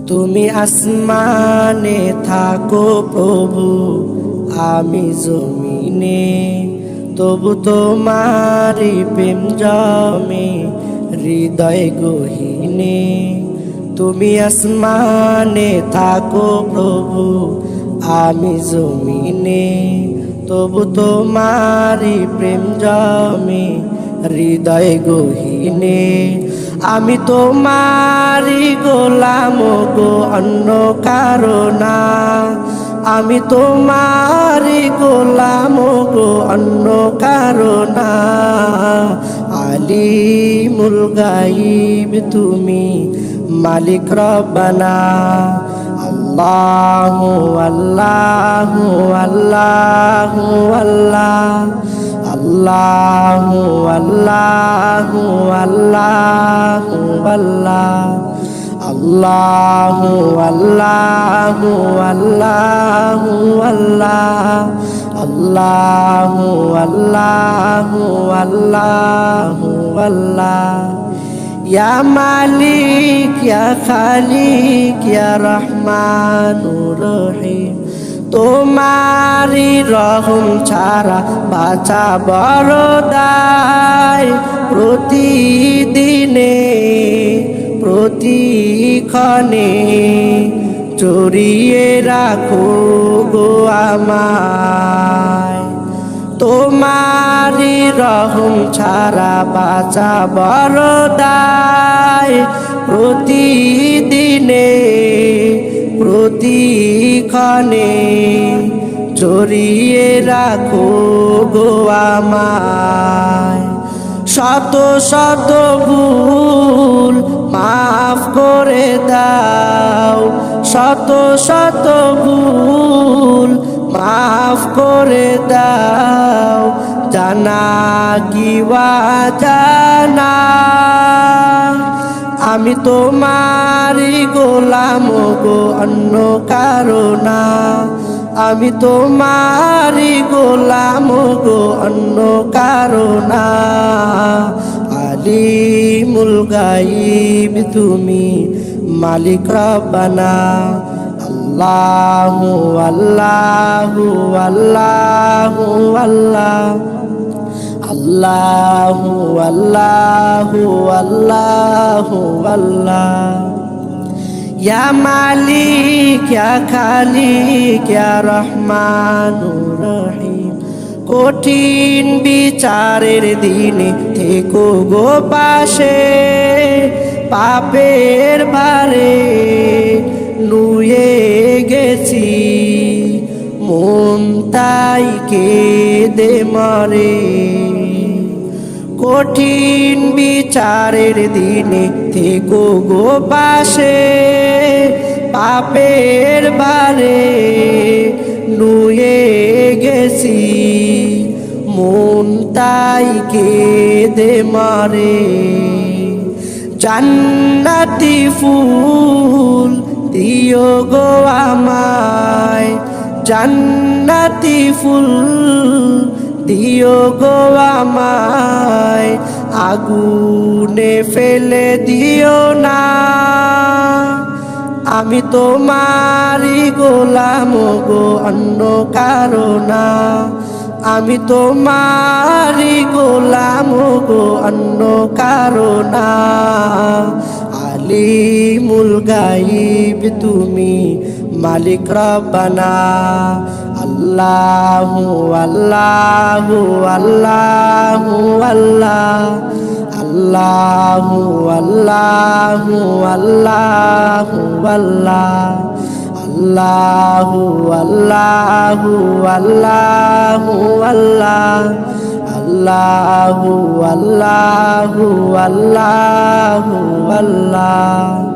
তুমি আসমানে থাকো প্রভু, আমি জমিনে, তবু তোমারি প্রেম জমে হৃদয় গহীনে। তুমি আসমানে থাকো প্রভু, আমি জমিনে, তবু তোমারি প্রেম জমে হৃদয় গহীনে। আমি তোমারি গোলাম গো, অন্য কারো না। আমি তোমারি গোলাম গো, অন্য কারো না। আলিমুল গায়ব তুমি, মালিক রব্বানা। আল্লাহু আল্লাহু আল্লাহু আল্লাহ, আল্লাহু আল্লাহু আল্লাহু আল্লাহ, আল্লাহু আল্লাহু আল্লাহু আল্লাহ, আল্লাহু আল্লাহু আল্লাহু আল্লাহ। ইয়া মালিক ইয়া খালিক ইয়া রহমানুর রহিম, তোমারি রহম ছাড়া বাঁচা বড় দায়। প্রতিদিনে প্রতিক্ষণে জড়িয়ে রাখো গো আমায়। তোমারি রহম ছাড়া বাঁচা বড় দায়। প্রতিদিনে প্রতিক্ষণে জড়িয়ে রাখো গো আমায়। শত শত ভুল মাফ করে দাও, শত শত ভুল মাফ করে দাও। জানা কি জানা, আমি তোমারি গোলাম গো, অন্য কারো না। আমি তোমারি গোলাম গো, অন্য কারো না। আলিমুল গায়ব তুমি, মালিক রব্বানা। আল্লাহু আল্লাহু আল্লাহু আল্লাহ, আল্লাহু আল্লাহু আল্লাহু আল্লাহ। ইয়া মালিক ইয়া খালিক ইয়া রহমানুর রহিম, কঠিন বিচারের দিনে থেকো গো পাশে। পাপের ভারে নুয়ে গেছি, মন তাই কেঁদে মরে। কঠিন বিচারের দিনে থেকো গো পাশে। পাপের ভারে নুয়ে গেছি, মন তাই কেঁদে মরে। জান্নাতি ফুল দিও গো আমায়, জান্নাতি ফুল দিও গো আমায়। আগুনে ফেলে দিও না, আমি তোমারি গোলাম গো, অন্য কারো না। আমি তোমারি গোলাম গো, অন্য কারো না। আলিমুল গায়ব তুমি, মালিক রব্বানা। আল্লাহু আল্লাহু আল্লাহু আল্লাহ, আল্লাহু আল্লাহু আল্লাহু আল্লাহ, আল্লাহু আল্লাহু আল্লাহু আল্লাহ, আল্লাহু আল্লাহু আল্লাহু আল্লাহ।